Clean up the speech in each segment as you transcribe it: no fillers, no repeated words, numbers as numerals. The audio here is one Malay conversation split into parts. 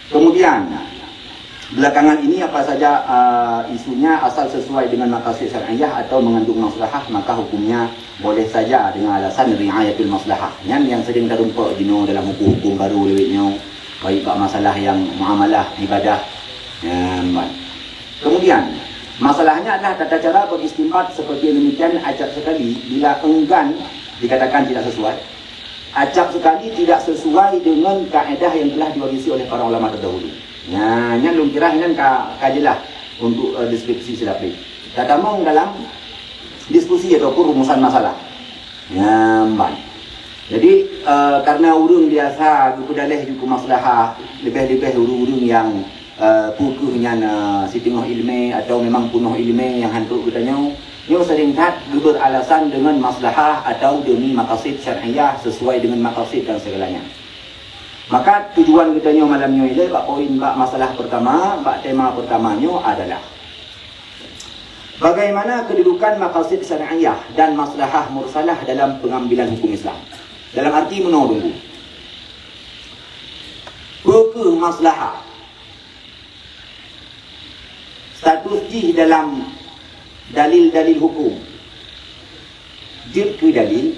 Kemudian belakangan ini apa saja isunya asal sesuai dengan maqasid syar'iyah atau mengandung maslahah, maka hukumnya boleh saja dengan alasan riayatul maslahah. Yang sering terumpak jenuh dalam hukum-hukum baru lewitnya, baik masalah yang muamalah ibadah. Kemudian masalahnya adalah tata cara beristimbat seperti demikian acap sekali bila enggan dikatakan tidak sesuai. Acap sekali tidak sesuai dengan kaedah yang telah diwarisi oleh para ulama terdahulu. Yang belum kira ini kajilah untuk deskripsi silaplik. Kata mau dalam diskusi ataupun rumusan masalah. Jadi karena urung biasa kudaleh juga masalah lebih-lebih urung yang pukuhnya si tengah ilmu atau memang penuh ilmu yang hantu katanya. Ia sering beralasan dengan maslahah atau demi maqasid syar'iyah sesuai dengan maqasid dan segalanya. Maka tujuan kita malam ini, poin masalah pertama, tema pertamanya adalah bagaimana kedudukan maqasid syar'iyah dan maslahah mursalah dalam pengambilan hukum Islam. Dalam arti menurut hukum maslahah status jih dalam dalil-dalil hukum jid ke dalil,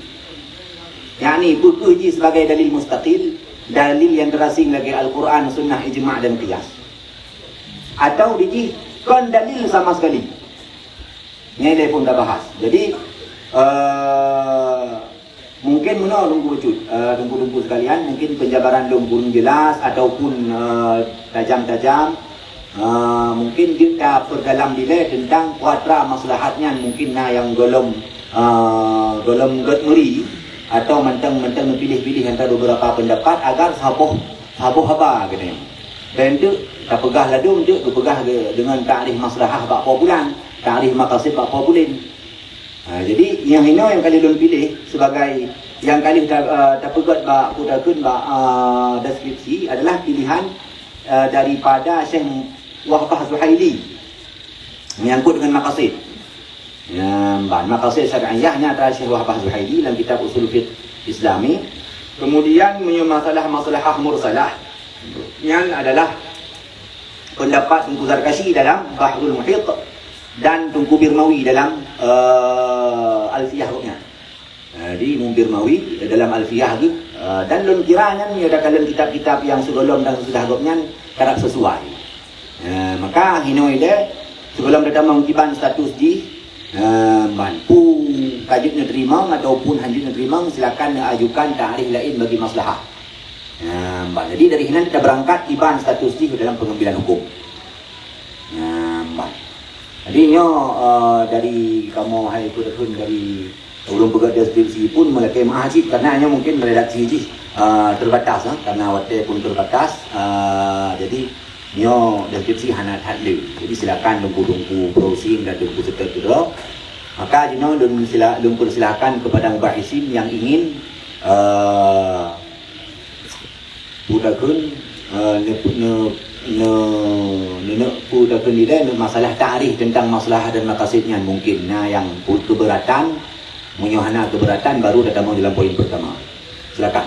yakni buku ji sebagai dalil mustaqil, dalil yang terasing lagi Al-Quran, Sunnah, Ijma' dan Qiyas, atau dijih kon dalil sama sekali. Ini pun dah bahas. Jadi mungkin mana tunggu sekalian, mungkin penjabaran belum kurang jelas ataupun tajam-tajam. Mungkin kita perdalam bila tentang kuadra maslahatnya, mungkin yang golong ngeri atau mentang-mentang pilih-pilih antara beberapa pendapat agar sabuh apa gitu. Dan itu tak pegah ladung tu pegah dengan takrif maslahah berapa bulan, takrif maqasid berapa bulan. Jadi yang ini yang kali belum pilih sebagai yang kali tak pegat deskripsi adalah pilihan daripada Syekh Wahbah Zuhaili menyangkut dengan maqasid. Maqasid syar'iyahnya adalah Syekh Wahbah Zuhaili dalam kitab Usul Fiqh Islami. Kemudian masalah mursalah yang adalah pendapat Tunku Zarkashi dalam Bahrul Muhit dan Tunku Birmawi dalam Alfiyah-nya. Jadi Birmawi dalam Alfiyah itu dan lun kiranya ni ada kalian kitab-kitab yang sebelum dan sudah gopnya karak sesuai. Maka hinoi dia sebelum datang mengkiban status di mampu kajibnya terima ataupun hanjutnya terima, silakan ajukan takrif lain bagi maslahah. Jadi dari sini kita berangkat kiban status di dalam pengambilan hukum. Jadi dari kamu hai pun dari belum pegat deskripsi pun melakai mahajib karena hanya mungkin redaksi terbatas karena waktu pun terbatas. Jadi deskripsi hanat hadli. Jadi silakan lumpu browsing dan lumpu serta itu. Maka lumpu silakan kepada mubahisin yang ingin budakun budakun dia masalah ta'rif tentang masalah dan maqasidnya mungkin. Yang keberatan menyohana keberatan baru datang dalam poin pertama. Silakan.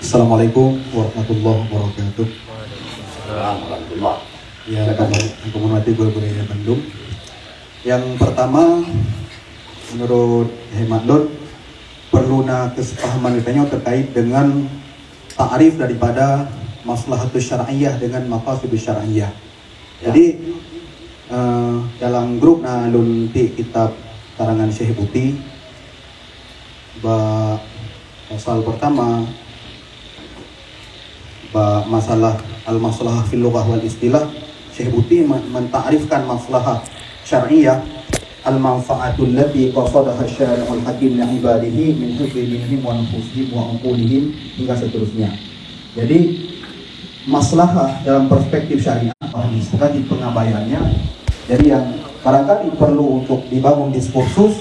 Assalamualaikum warahmatullahi wabarakatuh. Alhamdulillah. Ya, yang menghormati guru-guru yang Bandung. Yang pertama, menurut hemat Lord, perlu kesepahaman katanya terkait dengan takrif daripada maslahatus syar'iyah dengan maqasidus syar'iyah. Jadi dalam grup lun kitab karangan Syekh Buti pasal pertama masalah al-maslahah fil lughah wal istilah, Syekh Buti mentakrifkan maslahah syar'iyah al-manfa'atul lati qasadaha syari'ul hakim li ibadihi min hifdzi dinihim wa nufusihim wa uqulihim hingga seterusnya. Jadi maslahah dalam perspektif syariah bukan di pengabayannya. Jadi yang barangkali perlu untuk dibangun diskursus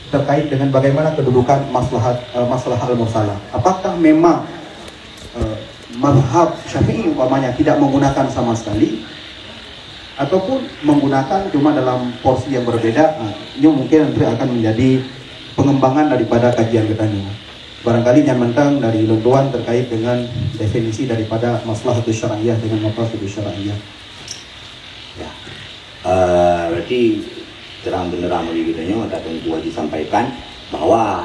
terkait dengan bagaimana kedudukan masalah al-mursalah. Apakah memang mazhab Syafi'i umpamanya tidak menggunakan sama sekali, ataupun menggunakan cuma dalam porsi yang berbeda, ini mungkin nanti akan menjadi pengembangan daripada kajian kita ini. Barangkali yang mentang dari lentuan terkait dengan definisi daripada maslahatul syar'iyah dengan maqasidul syar'iyah. Ya. Berarti terang benerang bagi kita nya tak tunggu Haji sampaikan bahawa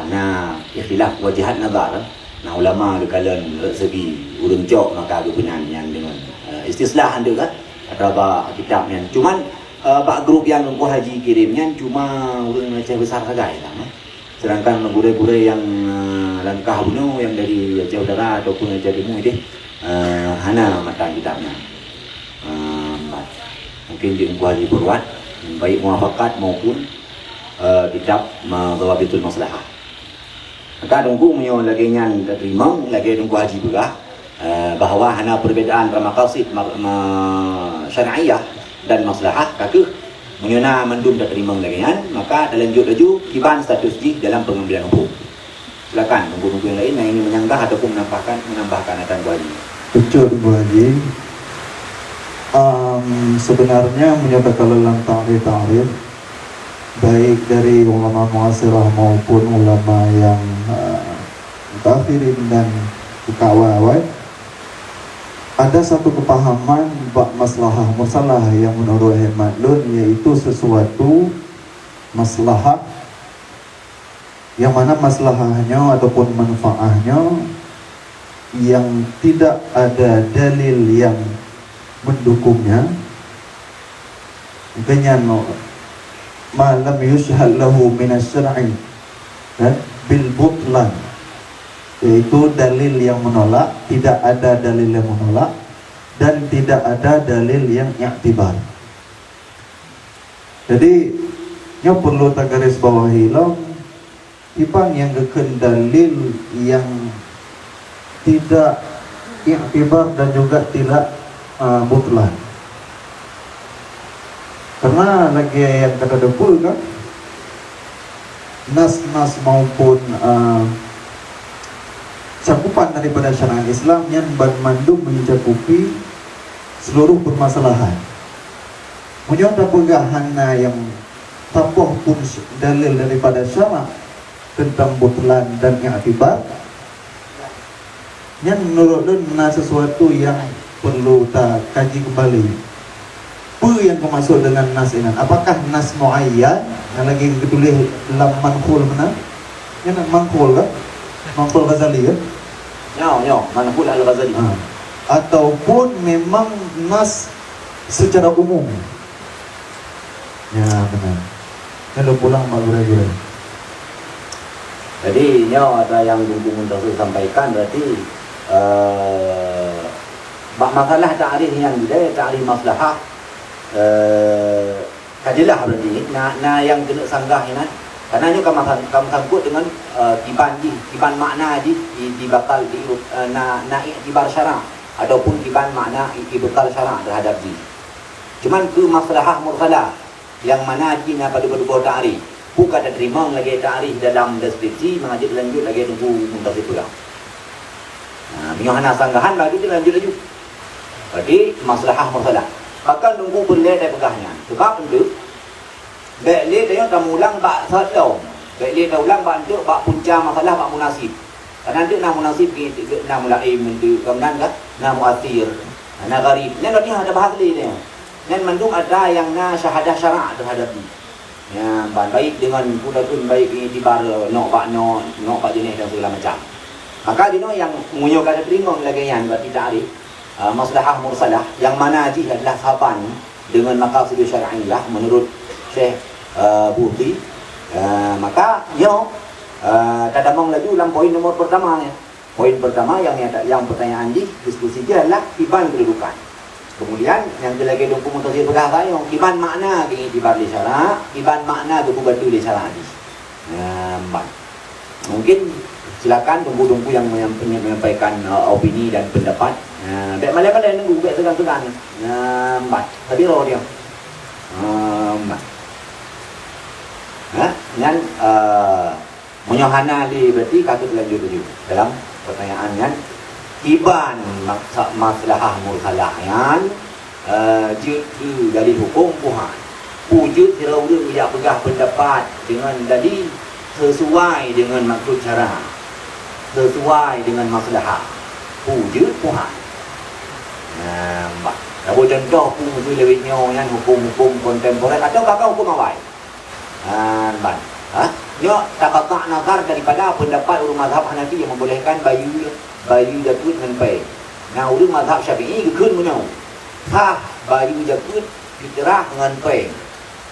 ikhtilaf wajihat nazar ulama di kalangan segi urang cok maka kebenaran yang dengan istislah anda kan atau kitab yang cuman pak grup yang Tungku Haji kirimnya cuma urang Aceh besar saja ya. Sedangkan gure-gure yang langkah bunuh yang dari Aceh Utara ataupun Aceh Timur ini hana mata kitabnya. Mungkin di Tungku Haji berbuat baik muafakat maupun kitab Dhawabitul Maslahah. Maka Tungku menyo lagi nyan terima lagi Tungku Haji juga bahawa hana perbezaan antara maqasid syar'iyah dan maslahah kakek menyona mendum tak terima lagi kan, maka dalam lanjut laju kiban status di dalam pengambilan hukum. Silakan tunggu-tunggu yang lain yang ini menyanggah ataupun menambahkan akan Bu Haji. Betul Bu Haji. Sebenarnya menyatakan dalam ta'rif baik dari ulama muasirah maupun ulama yang mutakhirin dan fuqaha, ada satu kepahaman bab maslahah mursalah yang menurut hemat lun, yaitu sesuatu maslahah yang mana maslahahnya ataupun manfaatnya yang tidak ada dalil yang mendukungnya, dengan malam yushhal lahu minas syar'i bil butlan, yaitu dalil yang menolak, tidak ada dalil yang menolak dan tidak ada dalil yang i'tibar. Jadi nya perlu tak garis bawahi lo tipang yang keken dalil yang tidak i'tibar dan juga tidak butlan. Karena lagi yang kata depul kan, nas-nas maupun cakupan daripada syariat Islam yang bermandum mencakupi seluruh permasalahan. Menyota pegahan yang tapoh pun dalil daripada syariat tentang butlan dan i'tibar, yang menurut lun sesuatu yang perlu tak kaji kembali. Apa yang kemasuk dengan nas ini? Apakah nas muayyan yang lagi ditulis dalam manqul mana? Yang manqul kan? Manqul Ghazali kan? Ya, Manqul Al-Ghazali. Ataupun memang nas secara umum. Ya benar. Kalau pulang malu-malu. Jadi ada yang Tungku Muntasir sampaikan berarti masalah ta'rif yang dia ta'rif maslahah kajilah berarti yang kena sanggah ini karena ini kamu sangkut dengan kiban makna dibakal i'tibar syara' ataupun kiban makna i'tibar syara' terhadap di cuman ke maslahah mursalah yang mana jina pada berdua ta'rif bukan ada terima lagi ta'rif dalam deskripsi mengajak lanjut lagi Tungku Muntasir pegang minyohana sanggahan bagi dia lanjut lagi berarti maslahah mursalah bahkan Tungku berlai dari pegahnya sebab untuk baik dia tamu ulang bak satu baik dia ulang bak untuk bak punca masalah bak munasib karena dia nak munasib nak mulaim untuk kemudian kan nak muathir nak gharib dan dia ada bahas dia dan mandung ada yang na syahadah syara' terhadap dia ya baik dengan pun baik itibar nok bak jenis dan segala macam maka dia yang mengunyahkan terima lagi yang berarti ta'rif maslahah mursalah yang mana haji adalah sahaban dengan maqasid syar'iyah menurut Syekh Buti maka tak damang lagi dalam poin nomor pertama ya. Poin pertama yang pertanyaan di diskusi dia adalah kiban kedudukan. Kemudian yang lagi Tungku Muntasir pegang saya kiban makna ke itibar li syara', kiban makna ke batu li syara' hadis. Mungkin silakan tunggu-tunggu yang menyampaikan opini dan pendapat. Baik malai-malai nunggu baik segan-segan. Tadi roh dia. Dan menyohana di berarti kata lanjut dulu dalam pertanyaan kan iban maslahah mursalah yan jut dalil hukum Tuhan wujud hirau-hirau yang pegah pendapat dengan dalil sesuai dengan maksud syara, sesuai dengan maslahah wujud Tuhan. Nampak kalau contoh pun tu lebih nyonya hukum-hukum kontemporer atau bahkan hukum awal nampak nyo tabaqah nazar daripada pendapat ulama mazhab Hanafi yang membolehkan bayu jakut dengan baik. Nah ulama mazhab Syafi'i keun menau sah bayu jakut fitrah dengan baik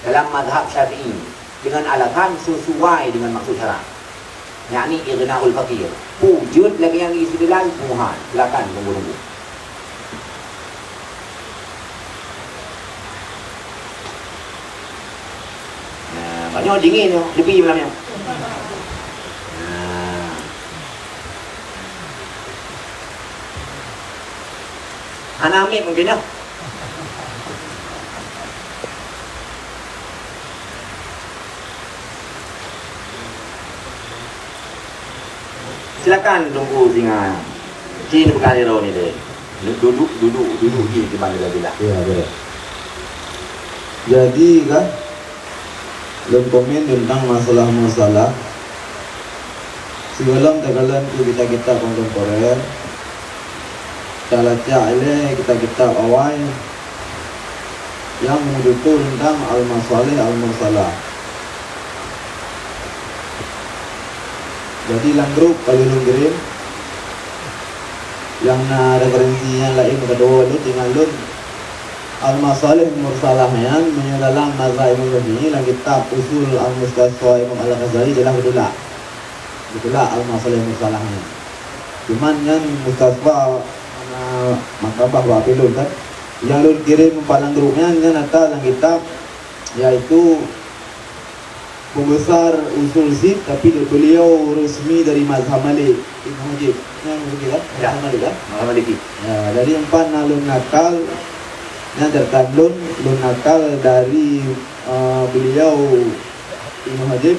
dalam mazhab Syafi'i dengan alasan sesuai dengan maksud syarak, yakni ighna'ul faqir. Wujud lagi yang istilah Tuhan. Silakan tunggu-tunggu. Banyak dingin tu, tepi malamnya. Anak ambil mungkin dah. Silakan tunggu singa. Cina bukan hero ni deh. Duduk di mana lagi lah. Ya, boleh. Jadi kan dalam komen tentang masalah-masalah sebelum tekalan kita kontemporer talaca ile kita awal yang mengudutul tentang al-masalih al-mursalah. Jadi dalam grup kalau kirim yang referensinya lain kedua lu tinggal lu al-masalih mursalah yang menyedalam mazhab Imam Syafi'i dalam kitab usul al-mustasfa Imam Al-Ghazali adalah betulah al-masalih mursalahnya. Cuman yang mustasfa makabah wa pilun kan yang lu kirim palang grupnya yang ada dalam kitab yaitu pembesar usul sif tapi beliau resmi dari mazhab Malik Ibn Hajib yang begitu kan Malik kan Maliki. ya dari empat nalun nakal yang terkandung lun nakal dari beliau Ibn Hajib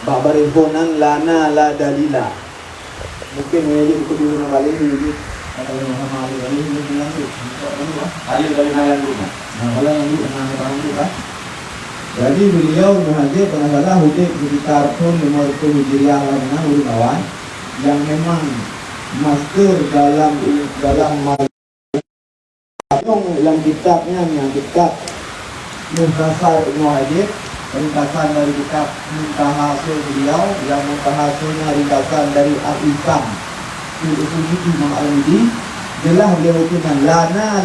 ba'barifonan lana la dalila mungkin Malik itu dulu kali ini kata Muhammad Ali kali ini bilang tu Ayo dari nalan dulu. kalau yang itu orang itu kan. Jadi beliau mengajar pengasalah hudib sekitar tahun 50 Hijriah dengan ulun kawan yang memang master dalam yang kitabnya yang kitab Mukhtasar Ibnu Hajib, ringkasan dari kitab Muntahasul beliau yang muntahasulnya ringkasan dari Al-Ihkam Fil Usul Fiqh Imam Al-Midi jelas beliau hukumkan lana